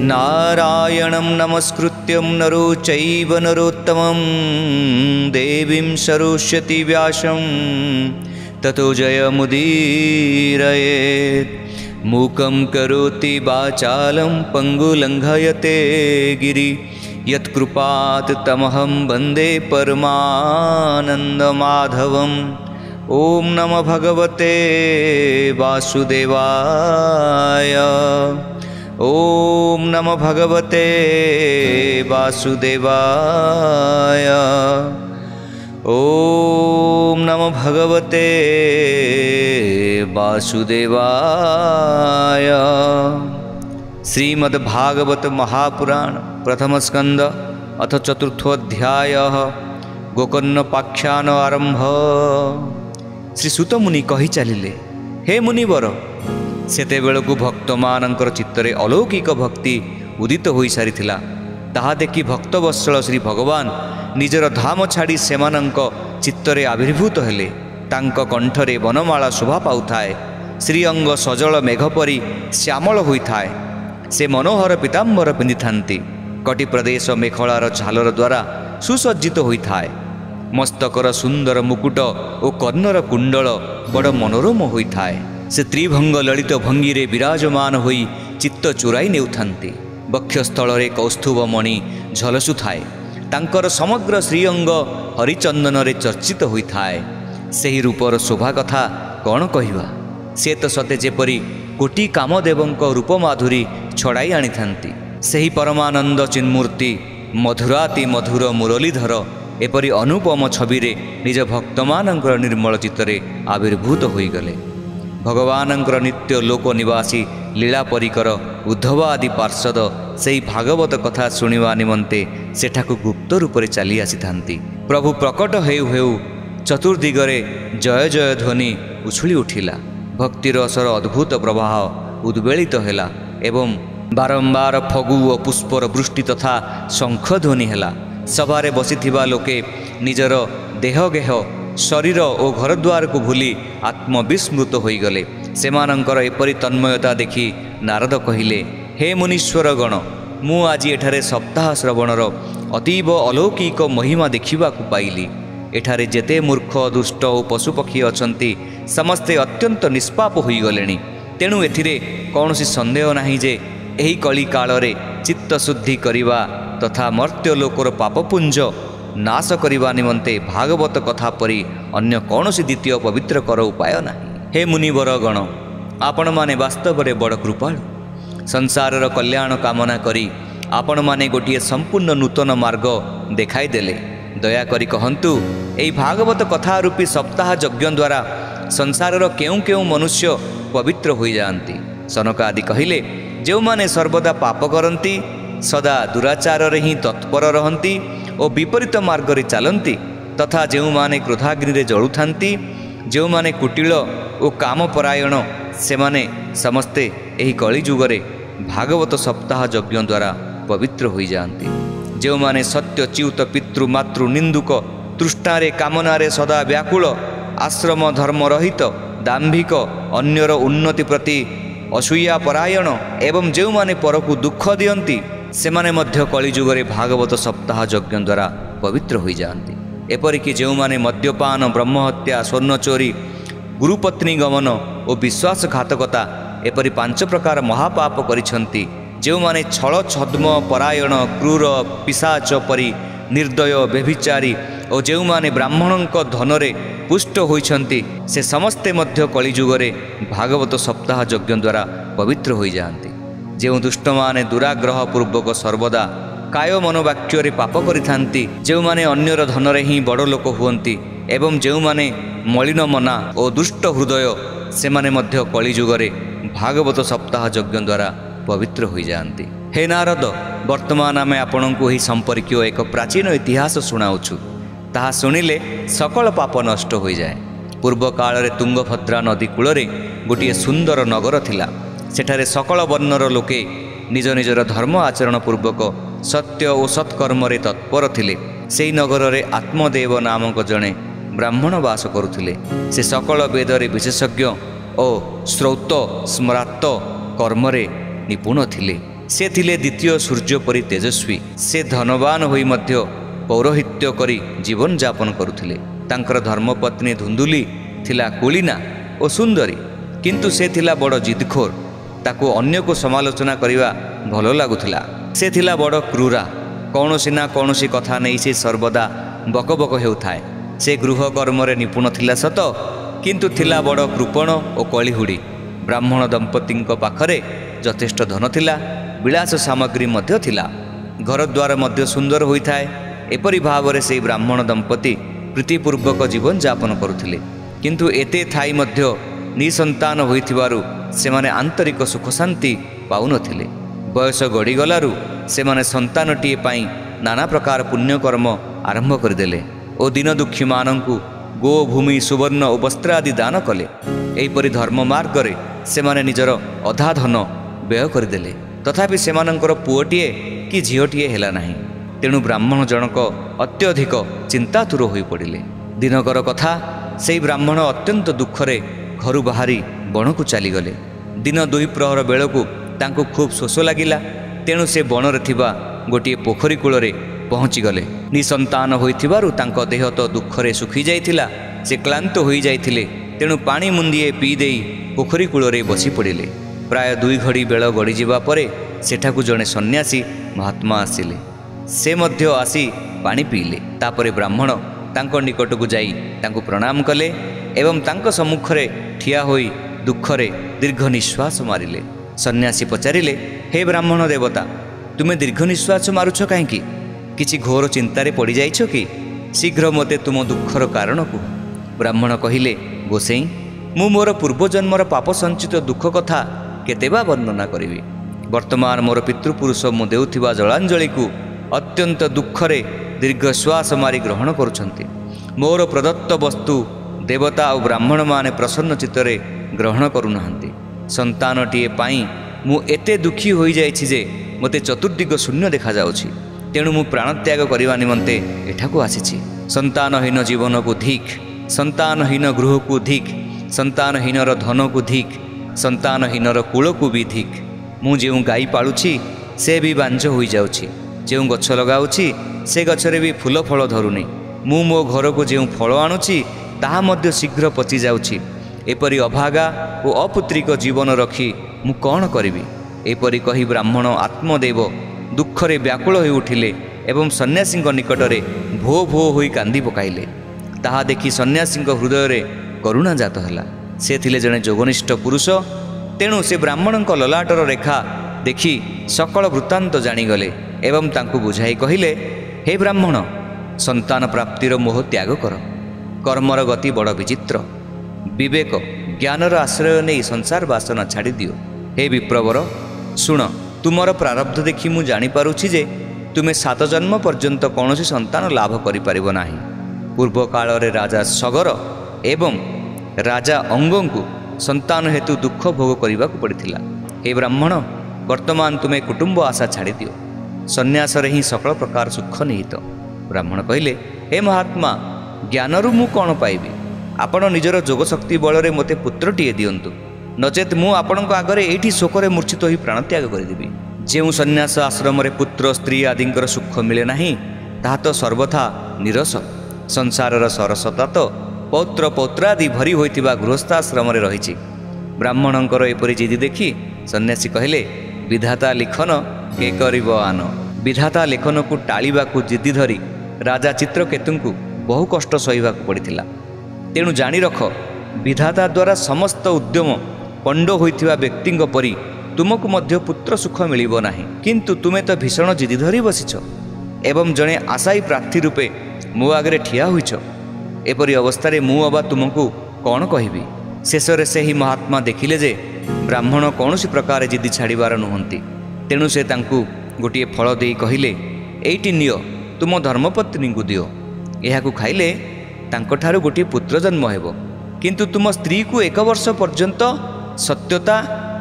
नारायणं नमस्कृत्यं नरो चैव नरोत्तमं देवीं सरस्वती व्यासं ततो जयमुदीरयेत्। मूकं करोति वाचालं पङ्गुलङ्घयते गिरि यत्कृपात् तमहं वन्दे परमानन्दमाधवम्। ॐ नमो भगवते वासुदेवाय। ॐ नमो भगवते वासुदेवाय। ॐ नमो भगवते वासुदेवाय। श्रीमद्भागवत महापुराण प्रथम स्कंद अथ चतुर्थोध्याय गोकर्णपाख्यान आरंभ। श्री सुत मुनि कही चलिले, हे मुनिवर, सेतेबेलकु भक्तमानंकर चित्तरे अलौकिक भक्ति उदित होई सारिथिला। ताहा देखि भक्तवत्सल श्री भगवान निजर धाम छाड़ी सेमानंक चित्तरे आविर्भूत हेले। तांक कंठरे वनमाला शोभा पाउथाए, श्रीअंग सजल मेघ परी श्यामल होइथाए। से मनोहर पीताम्बर पिंधिथांती, कटि प्रदेश मेखलार झालर द्वारा सुसज्जित होइथाए। मस्तकर सुंदर मुकुट और कर्णर कुंडल बड़ मनोरम होइथाए। से त्रिभंग ललित भंगी रे विराजमान होई चित्त चुराई नेउथांती। बक्षस्थल कौस्तुभ मणि झलसुथाए। तांकर समग्र श्रीअंग हरिचंदन रे चर्चित होइथाए। सेही रूपर शोभा कथा कौन कहिबा। से तो सते जेपरी कोटि कामदेवंक रूप माधुरी छड़ाई आनी थांती। सेही परमानंद चिन्मूर्ति मधुराति मधुर मुरलीधर एपरी अनुपम छवि रे निज भक्तमानंकर निर्मल चित्तरे आविर्भूत होईगले। भगवानंकर नित्य लोक निवासी लीला परिकर उद्धव आदि पार्षद सेही भागवत कथा शुणिवा निमंते सेठाकु गुप्त रूप से चली आसी थांती। प्रभु प्रकट हेउ हेउ चतुर्दिगरे जय जय ध्वनि उछुली उठिला। भक्ति रसर अद्भुत प्रवाह उद्वेलित हेला एवं बारंबार फगु और पुष्पर वृष्टि तथा शंख ध्वनि हेला। सभारे बसिथिबा लोके निजर देहगेह शरीर और घरद्वार को भूली आत्मविस्मृत होईगले। सेमानंकर एपरी तन्मयता देखि नारद कहिले, हे मुनीश्वर गण, मु आज एठारे सप्ताह श्रवणर अतीब अलौकिक महिमा देखिबा को पाइली। एठारे जेते मूर्ख दुष्ट और पशुपक्षी अछंती समस्ते अत्यंत निष्पाप होईगलेनी। तेणु एथिरे कौनसी संदेह नाही जे एही कली कालरे चित्त शुद्धि करिवा तथा मर्त्यलोकर पापपुंज नाश करिवा निमंते भागवत कथा परि अन्य कौनसी द्वितीय पवित्र कर उपाय नाही। हे मुनिवर गण, आपण माने वास्तव रे बड़ कृपाळु। संसारर कल्याण कामना करी आपण माने गोटिए संपूर्ण नूतन मार्ग देखाई देले। दया करी कहंतु, एई भागवत कथा रूपी सप्ताह यज्ञ द्वारा संसारर केउ केउ मनुष्य पवित्र होई जांती। सनक आदि कहिले, जो माने सर्वदा पाप करंती, सदा दुराचार रे ही तत्पर रहंती और विपरीत मार्ग रे चलंती, तथा जो माने क्रोधाग्नि रे जळुथांती, जो माने कुटिल और कामपरायण, से माने समस्ते एही कली जुगरे भागवत सप्ताह यज्ञ द्वारा पवित्र होई जांती। जो माने सत्य च्युत पितृ मातृ निंदुक तृष्णारे कामनारे सदा व्याकुल, आश्रम धर्म रहित, दाम्भिक, अन्यर उन्नति प्रति असूया परायण एवं जो माने परकु दुख दियंती, से माने मध्य कलिजुगरे भागवत सप्ताह यज्ञ द्वारा पवित्र होई जांती। एपरिकी जो माने मद्यपान, ब्रह्महत्या, स्वर्ण चोरी, गुरुपत्नी गमन और विश्वासघातकता एपरि 5 प्रकार महापाप करिछंती, जो माने छल छद्म परायण, क्रूर, पिशाच परी निर्दय, व्यभिचारी और जो माने ब्राह्मणक धनरे पुष्ट होइछंती, से समस्ते मध्य कलिजुगरे भागवत सप्ताह यज्ञ द्वारा पवित्र होई जांती। जो दुष्ट माने दुराग्रह पूर्वक सर्वदा काय मनोवाक्य पाप करिथांती, जो माने अन्यर धनरे ही बड़ लोक हुअंती एवं जो माने मलिन मना और दुष्ट हृदय, से माने मध्य कलिजुगरे भागवत सप्ताह यज्ञ द्वारा पवित्र होई जांती। हे नारद, वर्तमान आमे आपणको ही संपर्कीय एक प्राचीन इतिहास सुनाउछु। ताहा सुनिले सकल पाप नष्ट हो जाए। पूर्व काल रे तुंगभद्रा नदी कूଳରେ गोटे सुंदर नगर थिला। सेठारे सकल वर्णर लोके निज निजर धर्म आचरण पूर्वक सत्य और सत्कर्म तत्पर थिले। सेई नगर रे आत्मदेव नामक जड़े ब्राह्मण वास करुथिले। से सकल वेदरे विशेषज्ञ और श्रौत स्मरात कर्मरे निपुण थिले। ସେ ଥିଲେ ଦ୍ୱିତୀୟ ସୂର୍ଯ୍ୟ ପରି ତେଜସ୍ୱୀ। ସେ ଧନବାନ ହୋଇ ମଧ୍ୟ ପୌରୋହିତ୍ୟ କରି ଜୀବନଯାପନ କରୁଥିଲେ। ତାଙ୍କର ଧର୍ମପତ୍ନୀ ଧୁନ୍ଦୁଲି ଥିଲା କୁଳିନା ଓ ସୁନ୍ଦରୀ, କିନ୍ତୁ ସେ ଥିଲା ବଡ଼ ଜିଦଖୋର। ତାକୁ ଅନ୍ୟକୁ ସମାଲୋଚନା କରିବା ଭଲ ଲାଗୁଥିଲା। ସେ ଥିଲା ବଡ଼ କ୍ରୁରା। କୌଣସି ନା କୌଣସି କଥା ନେଇ ସେ ସର୍ବଦା ବକବକ ହେଉଥାଏ। ସେ ଗୃହ କର୍ମରେ ନିପୁଣ ଥିଲା ସତ, କିନ୍ତୁ ଥିଲା ବଡ଼ କୃପଣ ଓ କଳିହୁଡ଼ି। ବ୍ରାହ୍ମଣ ଦମ୍ପତିଙ୍କ ପାଖରେ ଯଥେଷ୍ଟ ଧନ ଥିଲା, ବିଳାସ ସାମଗ୍ରୀ ମଧ୍ୟ ଥିଲା, ଘରଦ୍ୱାର ମଧ୍ୟ ସୁନ୍ଦର ହୋଇଥାଏ। ଏପରି ଭାବରେ ସେହି ବ୍ରାହ୍ମଣ ଦମ୍ପତି ପ୍ରୀତିପୂର୍ବକ ଜୀବନଯାପନ କରୁଥିଲେ। କିନ୍ତୁ ଏତେ ଥାଇ ମଧ୍ୟ ନିଃସନ୍ତାନ ହୋଇଥିବାରୁ ସେମାନେ ଆନ୍ତରିକ ସୁଖ ଶାନ୍ତି ପାଉନଥିଲେ। ବୟସ ଗଡ଼ିଗଲାରୁ ସେମାନେ ସନ୍ତାନଟିଏ ପାଇଁ ନାନା ପ୍ରକାର ପୁଣ୍ୟକର୍ମ ଆରମ୍ଭ କରିଦେଲେ ଓ ଦୀନ ଦୁଃଖୀମାନଙ୍କୁ ଗୋ ଭୂମି ସୁବର୍ଣ୍ଣ ଓ ବସ୍ତ୍ର ଆଦି ଦାନ କଲେ। ଏହିପରି ଧର୍ମ ମାର୍ଗରେ ସେମାନେ ନିଜର ଅଧା ଧନ ବ୍ୟୟ କରିଦେଲେ। ତଥାପି ସେମାନଙ୍କର ପୁଅଟିଏ କି ଝିଅଟିଏ ହେଲା ନାହିଁ। ତେଣୁ ବ୍ରାହ୍ମଣ ଜଣକ ଅତ୍ୟଧିକ ଚିନ୍ତାତୁର ହୋଇପଡ଼ିଲେ। ଦିନକର କଥା, ସେହି ବ୍ରାହ୍ମଣ ଅତ୍ୟନ୍ତ ଦୁଃଖରେ ଘରୁ ବାହାରି ବଣକୁ ଚାଲିଗଲେ। ଦିନ 2 ପ୍ରହର ବେଳକୁ ତାଙ୍କୁ ଖୁବ୍ ଶୋଷ ଲାଗିଲା। ତେଣୁ ସେ ବଣରେ ଥିବା ଗୋଟିଏ ପୋଖରୀ କୂଳରେ ପହଞ୍ଚିଗଲେ। ନିଃସନ୍ତାନ ହୋଇଥିବାରୁ ତାଙ୍କ ଦେହ ତ ଦୁଃଖରେ ଶୁଖି ଯାଇଥିଲା। ସେ କ୍ଳାନ୍ତ ହୋଇଯାଇଥିଲେ। ତେଣୁ ପାଣି ମୁନ୍ଦିଏ ପିଇ ଦେଇ ପୋଖରୀ କୂଳରେ ବସି ପଡ଼ିଲେ। ପ୍ରାୟ 2 ଘଡ଼ି ବେଳ ଗଡ଼ିଯିବା ପରେ ସେଠାକୁ ଜଣେ ସନ୍ନ୍ୟାସୀ ମହାତ୍ମା ଆସିଲେ। ସେ ମଧ୍ୟ ଆସି ପାଣି ପିଇଲେ। ତାପରେ ବ୍ରାହ୍ମଣ ତାଙ୍କ ନିକଟକୁ ଯାଇ ତାଙ୍କୁ ପ୍ରଣାମ କଲେ ଏବଂ ତାଙ୍କ ସମ୍ମୁଖରେ ଠିଆ ହୋଇ ଦୁଃଖରେ ଦୀର୍ଘ ନିଶ୍ୱାସ ମାରିଲେ। ସନ୍ନ୍ୟାସୀ ପଚାରିଲେ, ହେ ବ୍ରାହ୍ମଣ ଦେବତା, ତୁମେ ଦୀର୍ଘ ନିଶ୍ୱାସ ମାରୁଛ କାହିଁକି? କିଛି ଘୋର ଚିନ୍ତାରେ ପଡ଼ିଯାଇଛ କି? ଶୀଘ୍ର ମୋତେ ତୁମ ଦୁଃଖର କାରଣ କୁହ। ବ୍ରାହ୍ମଣ କହିଲେ, ଗୋସେଇଁ, ମୁଁ ମୋର ପୂର୍ବଜନ୍ମର ପାପ ସଞ୍ଚିତ ଦୁଃଖ କଥା କେତେ ବା ବର୍ଣ୍ଣନା କରିବି। ବର୍ତ୍ତମାନ ମୋର ପିତୃପୁରୁଷ ମୁଁ ଦେଉଥିବା ଜଳାଞ୍ଜଳିକୁ ଅତ୍ୟନ୍ତ ଦୁଃଖରେ ଦୀର୍ଘ ଶ୍ୱାସ ମାରି ଗ୍ରହଣ କରୁଛନ୍ତି। ମୋର ପ୍ରଦତ୍ତ ବସ୍ତୁ ଦେବତା ଓ ବ୍ରାହ୍ମଣମାନେ ପ୍ରସନ୍ନ ଚିତ୍ତରେ ଗ୍ରହଣ କରୁନାହାନ୍ତି। ସନ୍ତାନଟିଏ ପାଇଁ ମୁଁ ଏତେ ଦୁଃଖୀ ହୋଇଯାଇଛି ଯେ ମୋତେ ଚତୁର୍ଦିଗ ଶୂନ୍ୟ ଦେଖାଯାଉଛି। ତେଣୁ ମୁଁ ପ୍ରାଣତ୍ୟାଗ କରିବା ନିମନ୍ତେ ଏଠାକୁ ଆସିଛି। ସନ୍ତାନହୀନ ଜୀବନକୁ ଧିକ୍, ସନ୍ତାନହୀନ ଗୃହକୁ ଧିକ୍, ସନ୍ତାନହୀନର ଧନକୁ ଧିକ୍, ସନ୍ତାନହୀନର କୂଳକୁ ବି ଧିକ୍। ମୁଁ ଯେଉଁ ଗାଈ ପାଳୁଛି ସେ ବି ବାଞ୍ଝ ହୋଇଯାଉଛି। ଯେଉଁ ଗଛ ଲଗାଉଛି ସେ ଗଛରେ ବି ଫୁଲ ଫଳ ଧରୁନି। ମୁଁ ମୋ ଘରକୁ ଯେଉଁ ଫଳ ଆଣୁଛି ତାହା ମଧ୍ୟ ଶୀଘ୍ର ପଚିଯାଉଛି। ଏପରି ଅଭାଗା ଓ ଅପୁତ୍ରିକ ଜୀବନ ରଖି ମୁଁ କ'ଣ କରିବି? ଏପରି କହି ବ୍ରାହ୍ମଣ ଆତ୍ମଦେବ ଦୁଃଖରେ ବ୍ୟାକୁଳ ହୋଇ ଉଠିଲେ ଏବଂ ସନ୍ନ୍ୟାସୀଙ୍କ ନିକଟରେ ଭୋ ଭୋ ହୋଇ କାନ୍ଦି ପକାଇଲେ। ତାହା ଦେଖି ସନ୍ନ୍ୟାସୀଙ୍କ ହୃଦୟରେ କରୁଣା ଜାତ ହେଲା। ସେ ଥିଲେ ଜଣେ ଯୋଗନିଷ୍ଠ ପୁରୁଷ। ତେଣୁ ସେ ବ୍ରାହ୍ମଣଙ୍କ ଲଲାଟର ରେଖା ଦେଖି ସକଳ ବୃତ୍ତାନ୍ତ ଜାଣିଗଲେ ଏବଂ ତାଙ୍କୁ ବୁଝାଇ କହିଲେ, ହେ ବ୍ରାହ୍ମଣ, ସନ୍ତାନ ପ୍ରାପ୍ତିର ମୋହ ତ୍ୟାଗ କର। କର୍ମର ଗତି ବଡ଼ ବିଚିତ୍ର। ବିବେକ ଜ୍ଞାନର ଆଶ୍ରୟ ନେଇ ସଂସାର ବାସନା ଛାଡ଼ିଦିଅ। ହେ ବିପ୍ରବର, ଶୁଣ, ତୁମର ପ୍ରାରବ୍ଧ ଦେଖି ମୁଁ ଜାଣିପାରୁଛି ଯେ ତୁମେ 7 ଜନ୍ମ ପର୍ଯ୍ୟନ୍ତ କୌଣସି ସନ୍ତାନ ଲାଭ କରିପାରିବ ନାହିଁ। ପୂର୍ବ କାଳରେ ରାଜା ସଗର ଏବଂ ରାଜା ଅଙ୍ଗଙ୍କୁ ସନ୍ତାନ ହେତୁ ଦୁଃଖ ଭୋଗ କରିବାକୁ ପଡ଼ିଥିଲା। ହେ ବ୍ରାହ୍ମଣ, ବର୍ତ୍ତମାନ ତୁମେ କୁଟୁମ୍ବ ଆଶା ଛାଡ଼ିଦିଅ। ସନ୍ନ୍ୟାସରେ ହିଁ ସକଳ ପ୍ରକାର ସୁଖ ନିହିତ। ବ୍ରାହ୍ମଣ କହିଲେ, ହେ ମହାତ୍ମା, ଜ୍ଞାନରୁ ମୁଁ କ'ଣ ପାଇବି? ଆପଣ ନିଜର ଯୋଗଶକ୍ତି ବଳରେ ମୋତେ ପୁତ୍ରଟିଏ ଦିଅନ୍ତୁ, ନଚେତ୍ ମୁଁ ଆପଣଙ୍କ ଆଗରେ ଏଇଠି ଶୋକରେ ମୂର୍ଚ୍ଛିତ ହୋଇ ପ୍ରାଣତ୍ୟାଗ କରିଦେବି। ଯେଉଁ ସନ୍ନ୍ୟାସ ଆଶ୍ରମରେ ପୁତ୍ର ସ୍ତ୍ରୀ ଆଦିଙ୍କର ସୁଖ ମିଳେ ନାହିଁ ତାହା ତ ସର୍ବଥା ନିରସ। ସଂସାରର ସରସତା ତ ପୌତ୍ର ପୌତ୍ରାଦି ଭରି ହୋଇଥିବା ଗୃହସ୍ଥାଶ୍ରମରେ ରହିଛି। ବ୍ରାହ୍ମଣଙ୍କର ଏପରି ଜିଦି ଦେଖି ସନ୍ନ୍ୟାସୀ କହିଲେ, ବିଧାତା ଲିଖନ କେ କରିବ ଆନ। ବିଧାତା ଲେଖନକୁ ଟାଳିବାକୁ ଜିଦି ଧରି ରାଜା ଚିତ୍ରକେତୁଙ୍କୁ ବହୁ କଷ୍ଟ ସହିବାକୁ ପଡ଼ିଥିଲା। ତେଣୁ ଜାଣି ରଖ, ବିଧାତା ଦ୍ୱାରା ସମସ୍ତ ଉଦ୍ୟମ ପଣ୍ଡ ହୋଇଥିବା ବ୍ୟକ୍ତିଙ୍କ ପରି ତୁମକୁ ମଧ୍ୟ ପୁତ୍ର ସୁଖ ମିଳିବ ନାହିଁ। କିନ୍ତୁ ତୁମେ ତ ଭୀଷଣ ଜିଦି ଧରି ବସିଛ ଏବଂ ଜଣେ ଆଶାୟୀ ପ୍ରାର୍ଥୀ ରୂପେ ମୋ ଆଗରେ ଠିଆ ହୋଇଛ। ଏପରି ଅବସ୍ଥାରେ ମୁଁ ଅବା ତୁମକୁ କ'ଣ କହିବି? ଶେଷରେ ସେହି ମହାତ୍ମା ଦେଖିଲେ ଯେ ବ୍ରାହ୍ମଣ କୌଣସି ପ୍ରକାର ଜିଦି ଛାଡ଼ିବାର ନୁହନ୍ତି। ତେଣୁ ସେ ତାଙ୍କୁ ଗୋଟିଏ ଫଳ ଦେଇ କହିଲେ, ଏଇଟି ନିଅ, ତୁମ ଧର୍ମପତ୍ନୀଙ୍କୁ ଦିଅ। ଏହାକୁ ଖାଇଲେ ତାଙ୍କଠାରୁ ଗୋଟିଏ ପୁତ୍ର ଜନ୍ମ ହେବ। କିନ୍ତୁ ତୁମ ସ୍ତ୍ରୀକୁ 1 ବର୍ଷ ପର୍ଯ୍ୟନ୍ତ ସତ୍ୟତା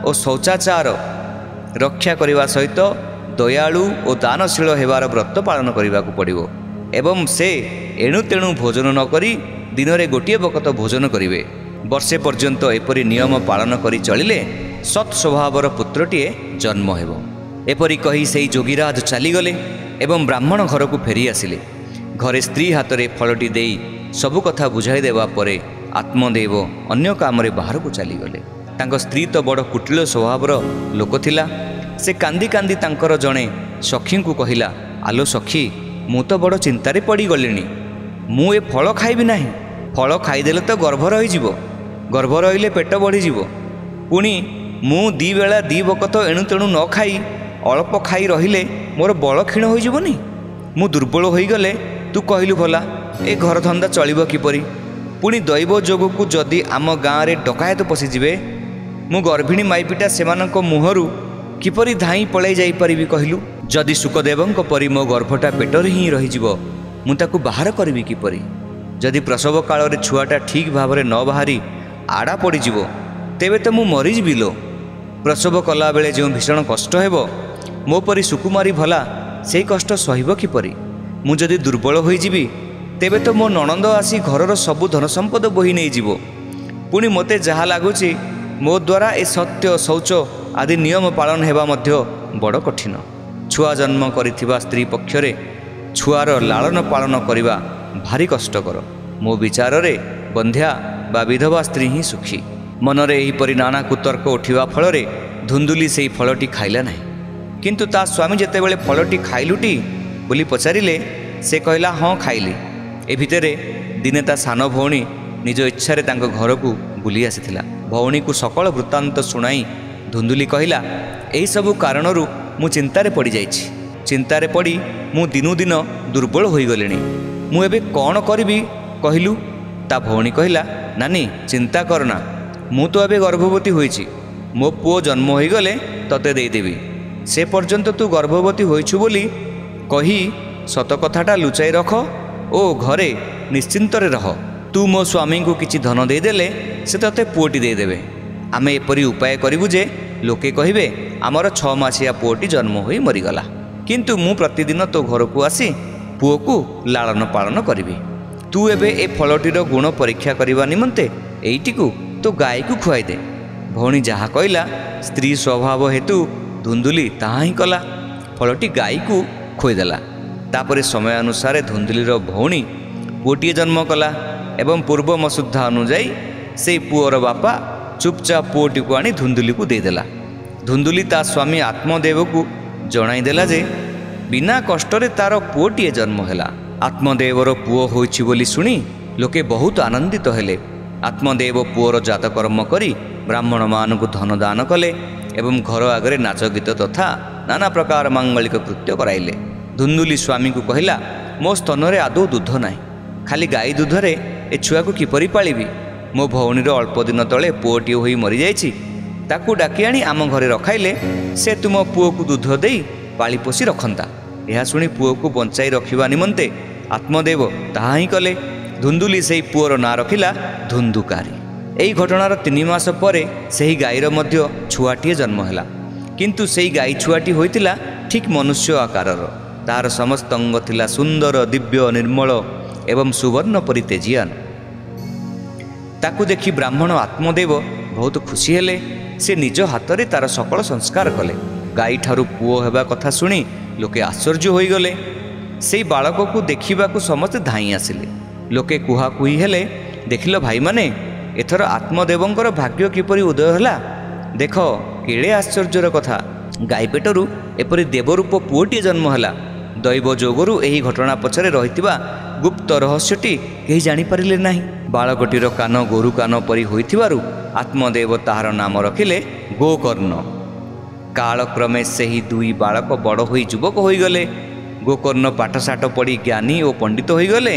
ଓ ଶୌଚାଚାର ରକ୍ଷା କରିବା ସହିତ ଦୟାଳୁ ଓ ଦାନଶୀଳ ହେବାର ବ୍ରତ ପାଳନ କରିବାକୁ ପଡ଼ିବ ଏବଂ ସେ ଏଣୁ ତେଣୁ ଭୋଜନ ନ କରି ଦିନରେ ଗୋଟିଏ ବକତ ଭୋଜନ କରିବେ। ବର୍ଷେ ପର୍ଯ୍ୟନ୍ତ ଏପରି ନିୟମ ପାଳନ କରି ଚଳିଲେ ସତ୍ ସ୍ୱଭାବର ପୁତ୍ରଟିଏ ଜନ୍ମ ହେବ। ଏପରି କହି ସେହି ଯୋଗୀରାଜ ଚାଲିଗଲେ ଏବଂ ବ୍ରାହ୍ମଣ ଘରକୁ ଫେରି ଆସିଲେ। ଘରେ ସ୍ତ୍ରୀ ହାତରେ ଫଳଟି ଦେଇ ସବୁ କଥା ବୁଝାଇ ଦେବା ପରେ ଆତ୍ମଦେବ ଅନ୍ୟ କାମରେ ବାହାରକୁ ଚାଲିଗଲେ। ତାଙ୍କ ସ୍ତ୍ରୀ ତ ବଡ଼ କୁଟିଳ ସ୍ୱଭାବର ଲୋକ ଥିଲା। ସେ କାନ୍ଦି କାନ୍ଦି ତାଙ୍କର ଜଣେ ସଖୀଙ୍କୁ କହିଲା, ଆଲୋ ସଖୀ, ମୁଁ ତ ବଡ଼ ଚିନ୍ତାରେ ପଡ଼ିଗଲିଣି। ମୁଁ ଏ ଫଳ ଖାଇବି ନାହିଁ। ଫଳ ଖାଇଦେଲେ ତ ଗର୍ଭ ରହିଯିବ। ଗର୍ଭ ରହିଲେ ପେଟ ବଢ଼ିଯିବ। ପୁଣି ମୁଁ ଦି ବେଳା ଦି ବକତ ଏଣୁ ତେଣୁ ନ ଖାଇ ଅଳ୍ପ ଖାଇ ରହିଲେ ମୋର ବଳ କ୍ଷୀଣ ହୋଇଯିବନି। ମୁଁ ଦୁର୍ବଳ ହୋଇଗଲେ ତୁ କହିଲୁ ଭଲା ଏ ଘରଧନ୍ଦା ଚଳିବ କିପରି? ପୁଣି ଦୈବ ଯୋଗକୁ ଯଦି ଆମ ଗାଁରେ ଡକାୟତ ପଶିଯିବେ, ମୁଁ ଗର୍ଭିଣୀ ମାଇପିଟା ସେମାନଙ୍କ ମୁହଁରୁ କିପରି ଧାଇଁ ପଳାଇ ଯାଇପାରିବି କହିଲୁ? ଯଦି ଶୁକଦେବଙ୍କ ପରି ମୋ ଗର୍ଭଟା ପେଟରେ ହିଁ ରହିଯିବ, ମୁଁ ତାକୁ ବାହାର କରିବି କିପରି? ଯଦି ପ୍ରସବ କାଳରେ ଛୁଆଟା ଠିକ୍ ଭାବରେ ନ ବାହାରି ଆଡ଼ା ପଡ଼ିଯିବ, ତେବେ ତ ମୁଁ ମରିଯିବି ଲୋ। ପ୍ରସବ କଲାବେଳେ ଯେଉଁ ଭୀଷଣ କଷ୍ଟ ହେବ, ମୋ ପରି ସୁକୁମାରୀ ଭଲା ସେଇ କଷ୍ଟ ସହିବ କିପରି? ମୁଁ ଯଦି ଦୁର୍ବଳ ହୋଇଯିବି, ତେବେ ତ ମୋ ନଣନ୍ଦ ଆସି ଘରର ସବୁ ଧନ ସମ୍ପଦ ବୋହି ନେଇଯିବ। ପୁଣି ମୋତେ ଯାହା ଲାଗୁଛି, ମୋ ଦ୍ୱାରା ଏ ସତ୍ୟ ଶୌଚ ଆଦି ନିୟମ ପାଳନ ହେବା ମଧ୍ୟ ବଡ଼ କଠିନ। ଛୁଆ ଜନ୍ମ କରିଥିବା ସ୍ତ୍ରୀ ପକ୍ଷରେ ଛୁଆର ଲାଳନ ପାଳନ କରିବା ଭାରି କଷ୍ଟକର। ମୋ ବିଚାରରେ ବନ୍ଧ୍ୟା ବା ବିଧବା ସ୍ତ୍ରୀ ହିଁ ସୁଖୀ। ମନରେ ଏହିପରି ନାନା କୁତର୍କ ଉଠିବା ଫଳରେ ଧୁନ୍ଦୁଲି ସେହି ଫଳଟି ଖାଇଲା ନାହିଁ। କିନ୍ତୁ ତା ସ୍ୱାମୀ ଯେତେବେଳେ ଫଳଟି ଖାଇଲୁଟି ବୋଲି ପଚାରିଲେ, ସେ କହିଲା, ହଁ ଖାଇଲି। ଏ ଭିତରେ ଦିନେ ତା ସାନ ଭଉଣୀ ନିଜ ଇଚ୍ଛାରେ ତାଙ୍କ ଘରକୁ ବୁଲି ଆସିଥିଲା। ଭଉଣୀକୁ ସକଳ ବୃତ୍ତାନ୍ତ ଶୁଣାଇ ଧୁନ୍ଦୁଲି କହିଲା, ଏହିସବୁ କାରଣରୁ ମୁଁ ଚିନ୍ତାରେ ପଡ଼ିଯାଇଛି। ଚିନ୍ତାରେ ପଡ଼ି ମୁଁ ଦିନୁ ଦିନ ଦୁର୍ବଳ ହୋଇଗଲିଣି। ମୁଁ ଏବେ କ'ଣ କରିବି କହିଲୁ? ତା ଭଉଣୀ କହିଲା, ନାନୀ ଚିନ୍ତା କରନା, ମୁଁ ତ ଏବେ ଗର୍ଭବତୀ ହୋଇଛି। ମୋ ପୁଅ ଜନ୍ମ ହୋଇଗଲେ ତତେ ଦେଇଦେବି। ସେ ପର୍ଯ୍ୟନ୍ତ ତୁ ଗର୍ଭବତୀ ହୋଇଛୁ ବୋଲି କହି ସତ କଥାଟା ଲୁଚାଇ ରଖ ଓ ଘରେ ନିଶ୍ଚିନ୍ତରେ ରହ। ତୁ ମୋ ସ୍ୱାମୀଙ୍କୁ କିଛି ଧନ ଦେଇଦେଲେ ସେ ତତେ ପୁଅଟି ଦେଇଦେବେ। ଆମେ ଏପରି ଉପାୟ କରିବୁ ଯେ ଲୋକେ କହିବେ, ଆମର 6 ମାସିଆ ପୁଅଟି ଜନ୍ମ ହୋଇ ମରିଗଲା। କିନ୍ତୁ ମୁଁ ପ୍ରତିଦିନ ତୋ ଘରକୁ ଆସି ପୁଅକୁ ଲାଳନ ପାଳନ କରିବି। ତୁ ଏବେ ଏ ଫଳଟିର ଗୁଣ ପରୀକ୍ଷା କରିବା ନିମନ୍ତେ ଏଇଟିକୁ ତୋ ଗାଈକୁ ଖୁଆଇଦେ। ଭଉଣୀ ଯାହା କହିଲା, ସ୍ତ୍ରୀ ସ୍ୱଭାବ ହେତୁ ଧୁନ୍ଦୁଲି ତାହା ହିଁ କଲା। ଫଳଟି ଗାଈକୁ ଖୋଇଦେଲା। ତାପରେ ସମୟ ଅନୁସାରେ ଧୁନ୍ଦୁଲିର ଭଉଣୀ ପୁଅଟିଏ ଜନ୍ମ କଲା ଏବଂ ପୂର୍ବ ମସୁଦ୍ଧା ଅନୁଯାୟୀ ସେହି ପୁଅର ବାପା ଚୁପଚାପ ପୁଅଟିକୁ ଆଣି ଧୁନ୍ଦୁଲିକୁ ଦେଇଦେଲା। ଧୁନ୍ଦୁଲି ତା ସ୍ୱାମୀ ଆତ୍ମଦେବକୁ ଜଣାଇଦେଲା ଯେ ବିନା କଷ୍ଟରେ ତାର ପୁଅଟିଏ ଜନ୍ମ ହେଲା। ଆତ୍ମଦେବର ପୁଅ ହୋଇଛି ବୋଲି ଶୁଣି ଲୋକେ ବହୁତ ଆନନ୍ଦିତ ହେଲେ। ଆତ୍ମଦେବ ପୁଅର ଜାତକର୍ମ କରି ବ୍ରାହ୍ମଣମାନଙ୍କୁ ଧନ ଦାନ କଲେ ଏବଂ ଘର ଆଗରେ ନାଚ ଗୀତ ତଥା ନାନା ପ୍ରକାର ମାଙ୍ଗଳିକ କୃତ୍ୟ କରାଇଲେ। ଧୁନ୍ଦୁଲି ସ୍ୱାମୀକୁ କହିଲା, ମୋ ସ୍ତନରେ ଆଦୌ ଦୁଧ ନାହିଁ। ଖାଲି ଗାଈ ଦୁଧରେ ଏ ଛୁଆକୁ କିପରି ପାଳିବି? ମୋ ଭଉଣୀର ଅଳ୍ପ ଦିନ ତଳେ ପୁଅଟିଏ ହୋଇ ମରିଯାଇଛି। ତାକୁ ଡାକି ଆଣି ଆମ ଘରେ ରଖାଇଲେ ସେ ତୁମ ପୁଅକୁ ଦୁଧ ଦେଇ ପାଳି ପୋଷି ରଖନ୍ତା। ଏହା ଶୁଣି ପୁଅକୁ ବଞ୍ଚାଇ ରଖିବା ନିମନ୍ତେ ଆତ୍ମଦେବ ତାହା ହିଁ କଲେ। ଧୁନ୍ଦୁଲି ସେହି ପୁଅର ନାଁ ରଖିଲା ଧୁନ୍ଦୁକାରୀ। ଏହି ଘଟଣାର 3 ମାସ ପରେ ସେହି ଗାଈର ମଧ୍ୟ ଛୁଆଟିଏ ଜନ୍ମ ହେଲା। କିନ୍ତୁ ସେହି ଗାଈ ଛୁଆଟି ହୋଇଥିଲା ଠିକ୍ ମନୁଷ୍ୟ ଆକାରର। ତାହାର ସମସ୍ତ ଅଙ୍ଗ ଥିଲା ସୁନ୍ଦର, ଦିବ୍ୟ, ନିର୍ମଳ ଏବଂ ସୁବର୍ଣ୍ଣ ପରି ତେଜିଆନ। ତାକୁ ଦେଖି ବ୍ରାହ୍ମଣ ଆତ୍ମଦେବ ବହୁତ ଖୁସି ହେଲେ। ସେ ନିଜ ହାତରେ ତାର ସକଳ ସଂସ୍କାର କଲେ। ଗାଈଠାରୁ ପୁଅ ହେବା କଥା ଶୁଣି ଲୋକେ ଆଶ୍ଚର୍ଯ୍ୟ ହୋଇଗଲେ। ସେହି ବାଳକକୁ ଦେଖିବାକୁ ସମସ୍ତେ ଧାଇଁ ଆସିଲେ। ଲୋକେ କୁହାକୁହି ହେଲେ, ଦେଖିଲ ଭାଇମାନେ, ଏଥର ଆତ୍ମଦେବଙ୍କର ଭାଗ୍ୟ କିପରି ଉଦୟ ହେଲା। ଦେଖ କେଡ଼େ ଆଶ୍ଚର୍ଯ୍ୟର କଥା, ଗାଈ ପେଟରୁ ଏପରି ଦେବରୂପ ପୁଅଟିଏ ଜନ୍ମ ହେଲା। ଦୈବ ଯୋଗରୁ ଏହି ଘଟଣା ପଛରେ ରହିଥିବା ଗୁପ୍ତ ରହସ୍ୟଟି କେହି ଜାଣିପାରିଲେ ନାହିଁ। ବାଳକଟିର କାନ ଗୋରୁ କାନ ପରି ହୋଇଥିବାରୁ ଆତ୍ମଦେବ ତାହାର ନାମ ରଖିଲେ ଗୋକର୍ଣ୍ଣ। କାଳକ୍ରମେ ସେହି 2 ବାଳକ ବଡ଼ ହୋଇ ଯୁବକ ହୋଇଗଲେ। ଗୋକର୍ଣ୍ଣ ପାଠଶାଠ ପଢ଼ି ଜ୍ଞାନୀ ଓ ପଣ୍ଡିତ ହୋଇଗଲେ,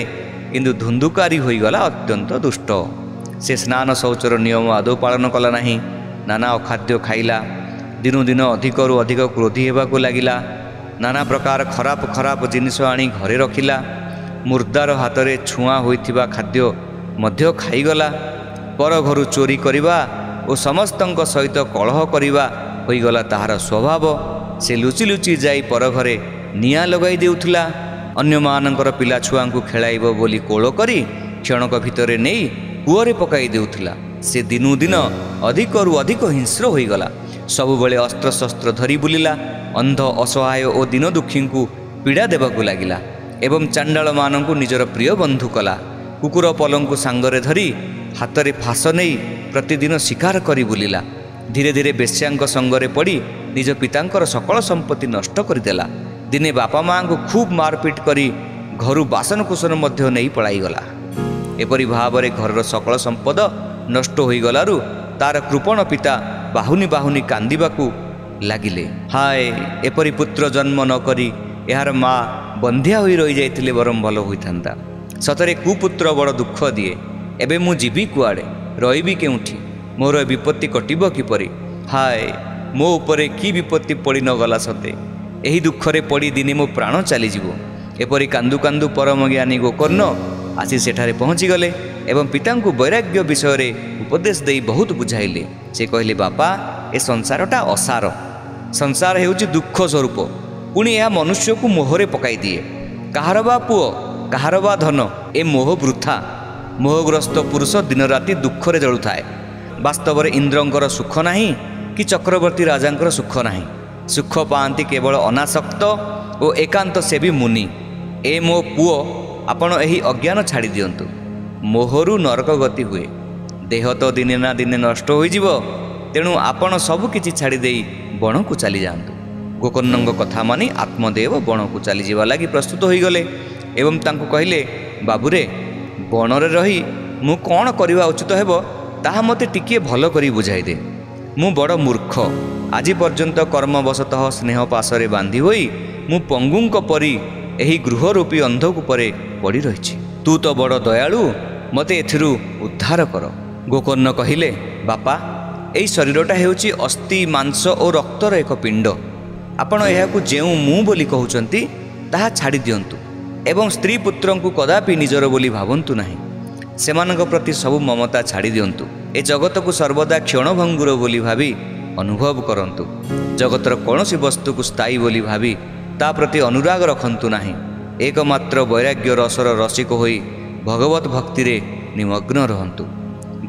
କିନ୍ତୁ ଧୁନ୍ଦୁକାରୀ ହୋଇଗଲା ଅତ୍ୟନ୍ତ ଦୁଷ୍ଟ। ସେ ସ୍ନାନ ଶୌଚର ନିୟମ ଆଦୌ ପାଳନ କଲା ନାହିଁ। ନାନା ଅଖାଦ୍ୟ ଖାଇଲା। ଦିନୁ ଦିନ ଅଧିକରୁ ଅଧିକ କ୍ରୋଧୀ ହେବାକୁ ଲାଗିଲା। ନାନା ପ୍ରକାର ଖରାପ ଖରାପ ଜିନିଷ ଆଣି ଘରେ ରଖିଲା। ମୁର୍ଦାର ହାତରେ ଛୁଆଁ ହୋଇଥିବା ଖାଦ୍ୟ ମଧ୍ୟ ଖାଇଗଲା। ପର ଘରୁ ଚୋରି କରିବା ଓ ସମସ୍ତଙ୍କ ସହିତ କଳହ କରିବା ହୋଇଗଲା ତାହାର ସ୍ୱଭାବ। ସେ ଲୁଚି ଲୁଚି ଯାଇ ପର ଘରେ ନିଆଁ ଲଗାଇ ଦେଉଥିଲା। ଅନ୍ୟମାନଙ୍କର ପିଲାଛୁଆଙ୍କୁ ଖେଳାଇବ ବୋଲି କୋଳ କରି କ୍ଷଣକ ଭିତରେ ନେଇ କୂଅରେ ପକାଇ ଦେଉଥିଲା। ସେ ଦିନୁ ଦିନ ଅଧିକରୁ ଅଧିକ ହିଂସ୍ର ହୋଇଗଲା। ସବୁବେଳେ ଅସ୍ତ୍ରଶସ୍ତ୍ର ଧରି ବୁଲିଲା। ଅନ୍ଧ, ଅସହାୟ ଓ ଦୀନ ଦୁଃଖୀଙ୍କୁ ପୀଡ଼ା ଦେବାକୁ ଲାଗିଲା ଏବଂ ଚାଣ୍ଡାଳମାନଙ୍କୁ ନିଜର ପ୍ରିୟ ବନ୍ଧୁ କଲା। କୁକୁର ପଲଙ୍କୁ ସାଙ୍ଗରେ ଧରି ହାତରେ ଫାଶ ନେଇ ପ୍ରତିଦିନ ଶିକାର କରି ବୁଲିଲା। ଧୀରେ ଧୀରେ ବେଶ୍ୟାଙ୍କ ସଙ୍ଗରେ ପଡ଼ି ନିଜ ପିତାଙ୍କର ସକଳ ସମ୍ପତ୍ତି ନଷ୍ଟ କରିଦେଲା। ଦିନେ ବାପା ମାଆଙ୍କୁ ଖୁବ୍ ମାରପିଟ କରି ଘରୁ ବାସନକୁସନ ମଧ୍ୟ ନେଇ ପଳାଇଗଲା। ଏପରି ଭାବରେ ଘରର ସକଳ ସମ୍ପଦ ନଷ୍ଟ ହୋଇଗଲାରୁ ତାର କୃପଣ ପିତା ବାହୁନି ବାହୁନି କାନ୍ଦିବାକୁ ଲାଗିଲେ। ହାୟ, ଏପରି ପୁତ୍ର ଜନ୍ମ ନ କରି ଏହାର ମା ବନ୍ଧ୍ୟା ହୋଇ ରହିଯାଇଥିଲେ ବରଂ ଭଲ ହୋଇଥାନ୍ତା। ସତରେ କୁପୁତ୍ର ବଡ଼ ଦୁଃଖ ଦିଏ। ଏବେ ମୁଁ ଯିବି କୁଆଡ଼େ? ରହିବି କେଉଁଠି? ମୋର ଏ ବିପତ୍ତି କଟିବ କିପରି? ହାୟ, ମୋ ଉପରେ କି ବିପତ୍ତି ପଡ଼ି ନଗଲା ସତେ! ଏହି ଦୁଃଖରେ ପଡ଼ି ଦିନେ ମୋ ପ୍ରାଣ ଚାଲିଯିବ। ଏପରି କାନ୍ଦୁ କାନ୍ଦୁ ପରମଜ୍ଞାନୀ ଗୋକର୍ଣ୍ଣ ଆସି ସେଠାରେ ପହଞ୍ଚିଗଲେ ଏବଂ ପିତାଙ୍କୁ ବୈରାଗ୍ୟ ବିଷୟରେ ଉପଦେଶ ଦେଇ ବହୁତ ବୁଝାଇଲେ। ସେ କହିଲେ, ବାପା, ଏ ସଂସାରଟା ଅସାର। ସଂସାର ହେଉଛି ଦୁଃଖ ସ୍ୱରୂପ। ପୁଣି ଏହା ମନୁଷ୍ୟକୁ ମୋହରେ ପକାଇଦିଏ। କାହାର ବା ପୁଅ, କାହାର ବା ଧନ, ଏ ମୋହ ବୃଥା। ମୋହଗ୍ରସ୍ତ ପୁରୁଷ ଦିନରାତି ଦୁଃଖରେ ଜଳୁଥାଏ। ବାସ୍ତବରେ ଇନ୍ଦ୍ରଙ୍କର ସୁଖ ନାହିଁ କି ଚକ୍ରବର୍ତ୍ତୀ ରାଜାଙ୍କର ସୁଖ ନାହିଁ। ସୁଖ ପାଆନ୍ତି କେବଳ ଅନାସକ୍ତ ଓ ଏକାନ୍ତ ସେବୀ ମୁନି। ଏ ମୋ ପୁଅ, ଆପଣ ଏହି ଅଜ୍ଞାନ ଛାଡ଼ି ଦିଅନ୍ତୁ। ମୋହରୁ ନରକ ଗତି ହୁଏ। ଦେହ ତ ଦିନେ ନା ଦିନେ ନଷ୍ଟ ହୋଇଯିବ। ତେଣୁ ଆପଣ ସବୁ କିଛି ଛାଡ଼ି ଦେଇ ବଣକୁ ଚାଲିଯାଆନ୍ତୁ। ଗୋକର୍ଣ୍ଣଙ୍କ କଥା ମାନି ଆତ୍ମଦେବ ବଣକୁ ଚାଲିଯିବା ଲାଗି ପ୍ରସ୍ତୁତ ହୋଇଗଲେ ଏବଂ ତାଙ୍କୁ କହିଲେ, ବାବୁରେ, ବଣରେ ରହି ମୁଁ କ'ଣ କରିବା ଉଚିତ ହେବ ତାହା ମୋତେ ଟିକିଏ ଭଲ କରି ବୁଝାଇଦେ। ମୁଁ ବଡ଼ ମୂର୍ଖ। ଆଜି ପର୍ଯ୍ୟନ୍ତ କର୍ମବଶତଃ ସ୍ନେହ ପାଶରେ ବାନ୍ଧି ହୋଇ ମୁଁ ପଙ୍ଗୁଙ୍କ ପରି ଏହି ଗୃହରୂପୀ ଅନ୍ଧକୂପରେ ପଡ଼ି ରହିଛି। ତୁ ତ ବଡ଼ ଦୟାଳୁ, ମୋତେ ଏଥିରୁ ଉଦ୍ଧାର କର। ଗୋକର୍ଣ୍ଣ କହିଲେ, ବାପା, ଏହି ଶରୀରଟା ହେଉଛି ଅସ୍ଥି, ମାଂସ ଓ ରକ୍ତର ଏକ ପିଣ୍ଡ। ଆପଣ ଏହାକୁ ଯେଉଁ ମୁଁ ବୋଲି କହୁଛନ୍ତି ତାହା ଛାଡ଼ି ଦିଅନ୍ତୁ ଏବଂ ସ୍ତ୍ରୀ ପୁତ୍ରଙ୍କୁ କଦାପି ନିଜର ବୋଲି ଭାବନ୍ତୁ ନାହିଁ। ସେମାନଙ୍କ ପ୍ରତି ସବୁ ମମତା ଛାଡ଼ି ଦିଅନ୍ତୁ। ଏ ଜଗତକୁ ସର୍ବଦା କ୍ଷଣଭଙ୍ଗୁର ବୋଲି ଭାବି ଅନୁଭବ କରନ୍ତୁ। ଜଗତର କୌଣସି ବସ୍ତୁକୁ ସ୍ଥାୟୀ ବୋଲି ଭାବି ତା ପ୍ରତି ଅନୁରାଗ ରଖନ୍ତୁ ନାହିଁ। ଏକମାତ୍ର ବୈରାଗ୍ୟ ରସର ରସିକ ହୋଇ ଭଗବତ ଭକ୍ତିରେ ନିମଗ୍ନ ରହନ୍ତୁ।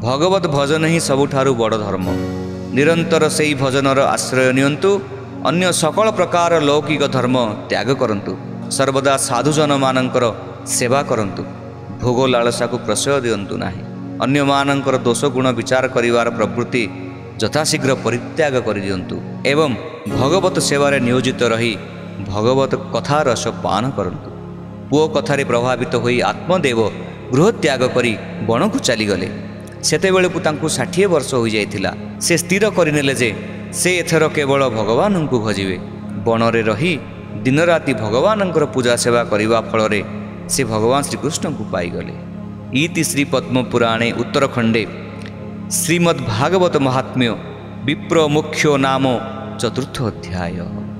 ଭଗବତ ଭଜନ ହିଁ ସବୁଠାରୁ ବଡ଼ ଧର୍ମ। ନିରନ୍ତର ସେହି ଭଜନର ଆଶ୍ରୟ ନିଅନ୍ତୁ। ଅନ୍ୟ ସକଳ ପ୍ରକାର ଲୌକିକ ଧର୍ମ ତ୍ୟାଗ କରନ୍ତୁ। ସର୍ବଦା ସାଧୁଜନମାନଙ୍କର ସେବା କରନ୍ତୁ। ଭୋଗ ଲାଳସାକୁ ପ୍ରଶ୍ରୟ ଦିଅନ୍ତୁ ନାହିଁ। ଅନ୍ୟମାନଙ୍କର ଦୋଷ ଗୁଣ ବିଚାର କରିବାର ପ୍ରବୃତ୍ତି ଯଥାଶୀଘ୍ର ପରିତ୍ୟାଗ କରିଦିଅନ୍ତୁ ଏବଂ ଭଗବତ ସେବାରେ ନିୟୋଜିତ ରହି ଭଗବତ କଥା ରସ ପାନ କରନ୍ତୁ। ପୁଅ କଥାରେ ପ୍ରଭାବିତ ହୋଇ ଆତ୍ମଦେବ ଗୃହତ୍ୟାଗ କରି ବଣକୁ ଚାଲିଗଲେ। ସେତେବେଳକୁ ତାଙ୍କୁ 60 ବର୍ଷ ହୋଇଯାଇଥିଲା। ସେ ସ୍ଥିର କରିନେଲେ ଯେ ସେ ଏଥର କେବଳ ଭଗବାନଙ୍କୁ ଭଜିବେ। ବଣରେ ରହି ଦିନରାତି ଭଗବାନଙ୍କର ପୂଜା ସେବା କରିବା ଫଳରେ ସେ ଭଗବାନ ଶ୍ରୀକୃଷ୍ଣଙ୍କୁ ପାଇଗଲେ। ଇତି ଶ୍ରୀ ପଦ୍ମପୁରାଣେ ଉତ୍ତରଖଣ୍ଡେ ଶ୍ରୀମଦ୍ ଭାଗବତ ମହାତ୍ମ୍ୟ ବିପ୍ର ମୋକ୍ଷ ନାମ 4th ଅଧ୍ୟାୟ।